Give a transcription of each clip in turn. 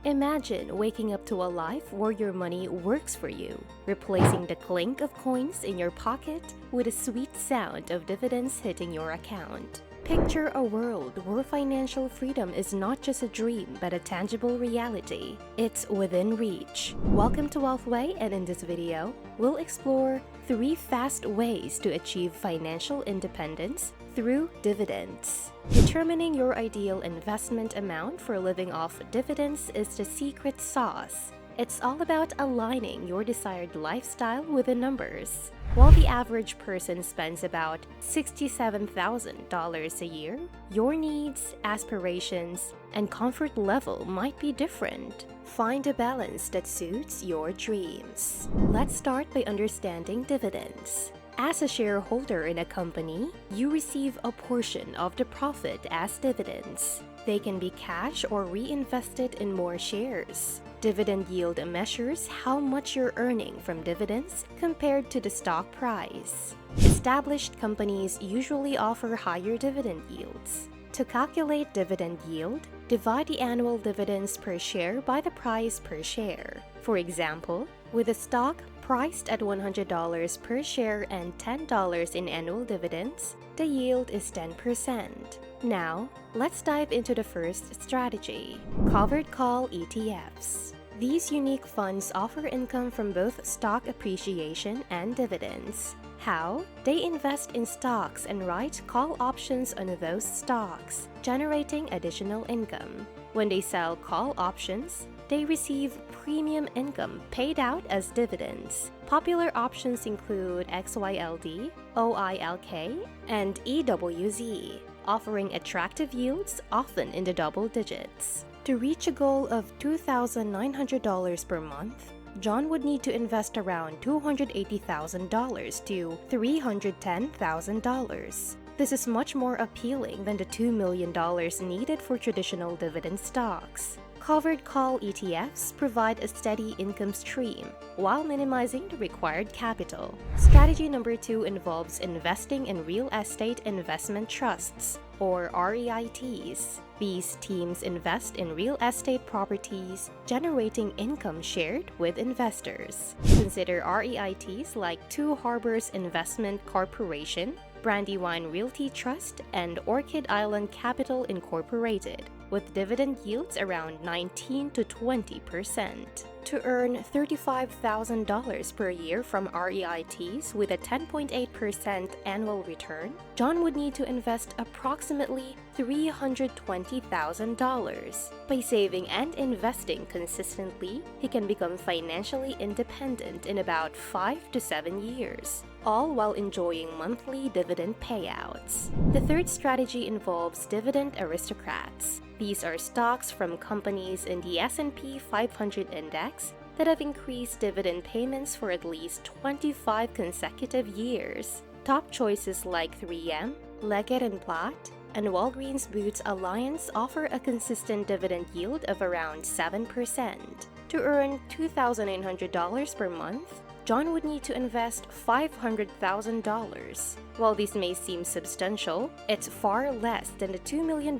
Imagine waking up to a life where your money works for you, replacing the clink of coins in your pocket with a sweet sound of dividends hitting your account. Picture a world where financial freedom is not just a dream but a tangible reality. It's within reach. Welcome to Wealthway, and in this video, we'll explore 3 fast ways to achieve financial independence through dividends. Determining your ideal investment amount for living off dividends is the secret sauce. It's all about aligning your desired lifestyle with the numbers. While the average person spends about $67,000 a year, your needs, aspirations, and comfort level might be different. Find a balance that suits your dreams. Let's start by understanding dividends. As a shareholder in a company, you receive a portion of the profit as dividends. They can be cash or reinvested in more shares. Dividend yield measures how much you're earning from dividends compared to the stock price. Established companies usually offer higher dividend yields. To calculate dividend yield, divide the annual dividends per share by the price per share. For example, with a stock priced at $100 per share and $10 in annual dividends, the yield is 10%. Now, let's dive into the first strategy: Covered Call ETFs. These unique funds offer income from both stock appreciation and dividends. How? They invest in stocks and write call options on those stocks, generating additional income. When they sell call options, they receive premium income paid out as dividends. Popular options include XYLD, OILK, and EWZ, offering attractive yields often in the double digits. To reach a goal of $2,900 per month, John would need to invest around $280,000 to $310,000. This is much more appealing than the $2 million needed for traditional dividend stocks. Covered call ETFs provide a steady income stream while minimizing the required capital. Strategy number 2 involves investing in real estate investment trusts, or REITs. These teams invest in real estate properties, generating income shared with investors. Consider REITs like Two Harbors Investment Corporation, Brandywine Realty Trust, and Orchid Island Capital Incorporated, with dividend yields around 19 to 20%. To earn $35,000 per year from REITs with a 10.8% annual return, John would need to invest approximately $320,000. By saving and investing consistently, he can become financially independent in about 5 to 7 years, all while enjoying monthly dividend payouts. The third strategy involves Dividend Aristocrats. These are stocks from companies in the S&P 500 index that have increased dividend payments for at least 25 consecutive years. Top choices like 3M, Leggett & Platt, and Walgreens Boots Alliance offer a consistent dividend yield of around 7%. To earn $2,900 per month, John would need to invest $500,000. While this may seem substantial, it's far less than the $2 million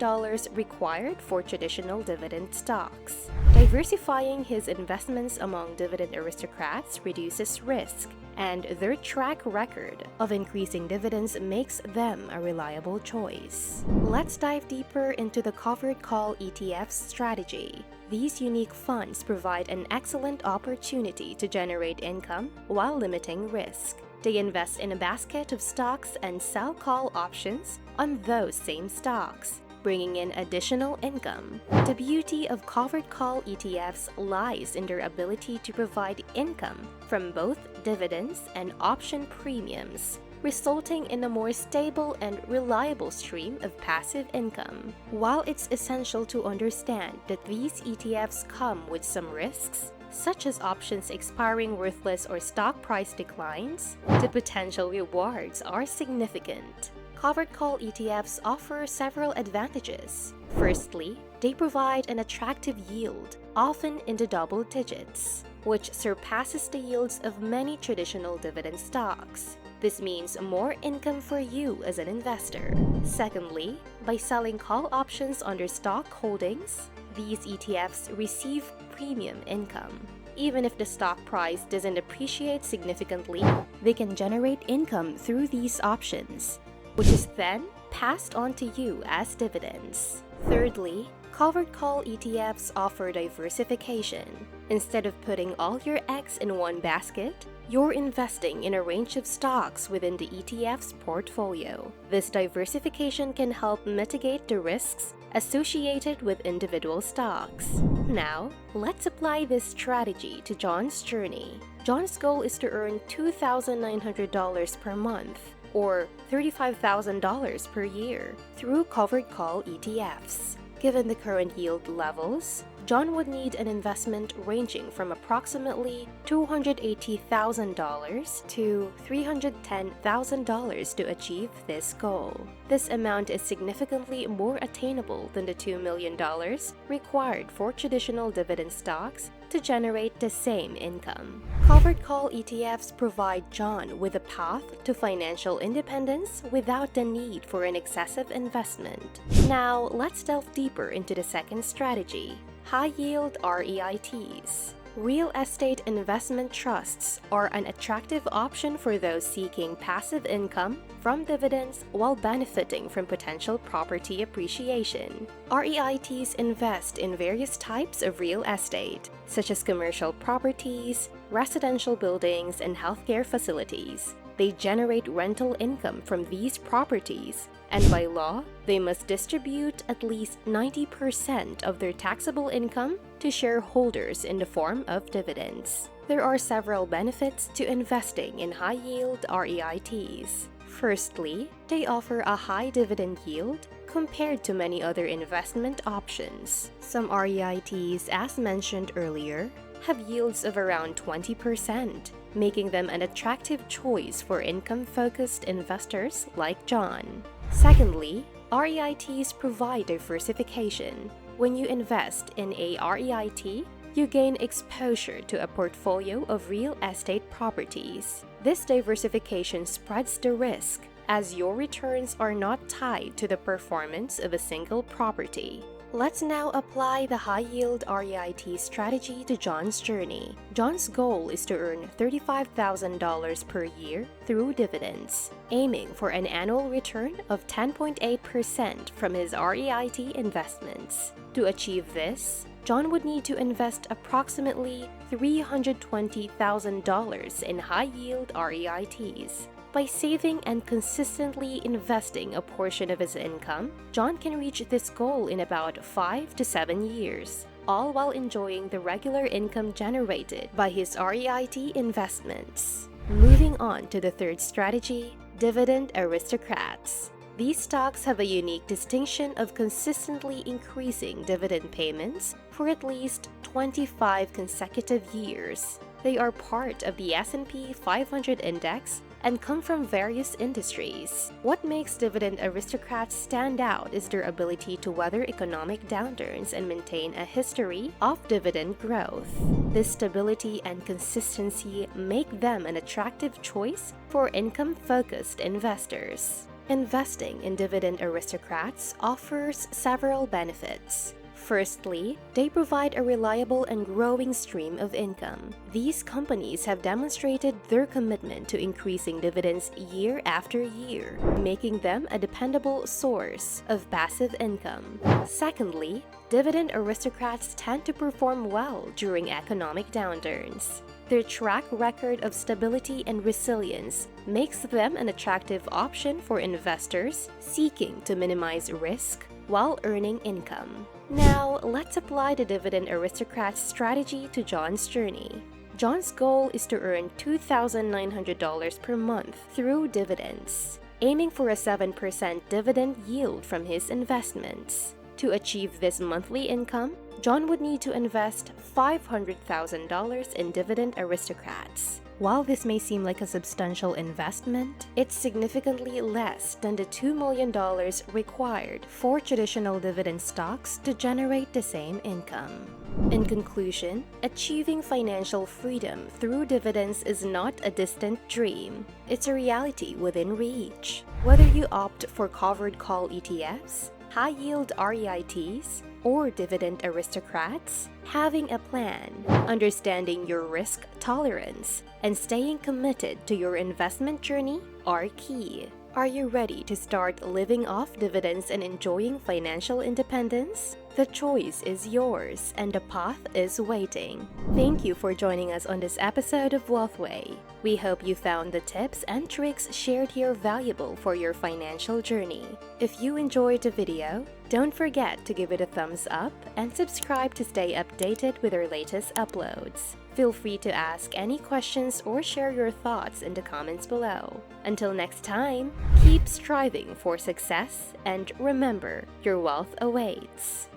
required for traditional dividend stocks. Diversifying his investments among dividend aristocrats reduces risk, and their track record of increasing dividends makes them a reliable choice. Let's dive deeper into the Covered Call ETFs strategy. These unique funds provide an excellent opportunity to generate income while limiting risk. They invest in a basket of stocks and sell call options on those same stocks, bringing in additional income. The beauty of Covered Call ETFs lies in their ability to provide income from both dividends and option premiums, resulting in a more stable and reliable stream of passive income. While it's essential to understand that these ETFs come with some risks, such as options expiring worthless or stock price declines, the potential rewards are significant. Covered Call ETFs offer several advantages. Firstly, they provide an attractive yield, often in the double digits, which surpasses the yields of many traditional dividend stocks. This means more income for you as an investor. Secondly, by selling call options on their stock holdings, these ETFs receive premium income. Even if the stock price doesn't appreciate significantly, they can generate income through these options, which is then passed on to you as dividends. Thirdly, covered call ETFs offer diversification. Instead of putting all your eggs in one basket, you're investing in a range of stocks within the ETF's portfolio. This diversification can help mitigate the risks associated with individual stocks. Now, let's apply this strategy to John's journey. John's goal is to earn $2,900 per month, or $35,000 per year, through covered call ETFs. Given the current yield levels, John would need an investment ranging from approximately $280,000 to $310,000 to achieve this goal. This amount is significantly more attainable than the $2 million required for traditional dividend stocks to generate the same income. Covered call ETFs provide John with a path to financial independence without the need for an excessive investment. Now, let's delve deeper into the second strategy: high-yield REITs. Real estate investment trusts are an attractive option for those seeking passive income from dividends while benefiting from potential property appreciation. REITs invest in various types of real estate, such as commercial properties, residential buildings, and healthcare facilities. They generate rental income from these properties, and by law, they must distribute at least 90% of their taxable income to shareholders in the form of dividends. There are several benefits to investing in high-yield REITs. Firstly, they offer a high dividend yield compared to many other investment options. Some REITs, as mentioned earlier, have yields of around 20%, making them an attractive choice for income-focused investors like John. Secondly, REITs provide diversification. When you invest in a REIT, you gain exposure to a portfolio of real estate properties. This diversification spreads the risk, as your returns are not tied to the performance of a single property. Let's now apply the high-yield REIT strategy to John's journey. John's goal is to earn $35,000 per year through dividends, aiming for an annual return of 10.8% from his REIT investments. To achieve this, John would need to invest approximately $320,000 in high-yield REITs. By saving and consistently investing a portion of his income, John can reach this goal in about 5 to 7 years, all while enjoying the regular income generated by his REIT investments. Moving on to the third strategy, Dividend Aristocrats. These stocks have a unique distinction of consistently increasing dividend payments for at least 25 consecutive years. They are part of the S&P 500 index and come from various industries. What makes Dividend Aristocrats stand out is their ability to weather economic downturns and maintain a history of dividend growth. This stability and consistency make them an attractive choice for income-focused investors. Investing in Dividend Aristocrats offers several benefits. Firstly, they provide a reliable and growing stream of income. These companies have demonstrated their commitment to increasing dividends year after year, making them a dependable source of passive income. Secondly, Dividend Aristocrats tend to perform well during economic downturns. Their track record of stability and resilience makes them an attractive option for investors seeking to minimize risk while earning income. Now, let's apply the Dividend Aristocrats strategy to John's journey. John's goal is to earn $2,900 per month through dividends, aiming for a 7% dividend yield from his investments. To achieve this monthly income, John would need to invest $500,000 in Dividend Aristocrats. While this may seem like a substantial investment, it's significantly less than the $2 million required for traditional dividend stocks to generate the same income. In conclusion, achieving financial freedom through dividends is not a distant dream. It's a reality within reach. Whether you opt for covered call ETFs, high-yield REITs, or Dividend Aristocrats? Having a plan, understanding your risk tolerance, and staying committed to your investment journey are key. Are you ready to start living off dividends and enjoying financial independence? The choice is yours, and the path is waiting. Thank you for joining us on this episode of Wealthway. We hope you found the tips and tricks shared here valuable for your financial journey. If you enjoyed the video, don't forget to give it a thumbs up and subscribe to stay updated with our latest uploads. Feel free to ask any questions or share your thoughts in the comments below. Until next time, keep striving for success and remember, your wealth awaits.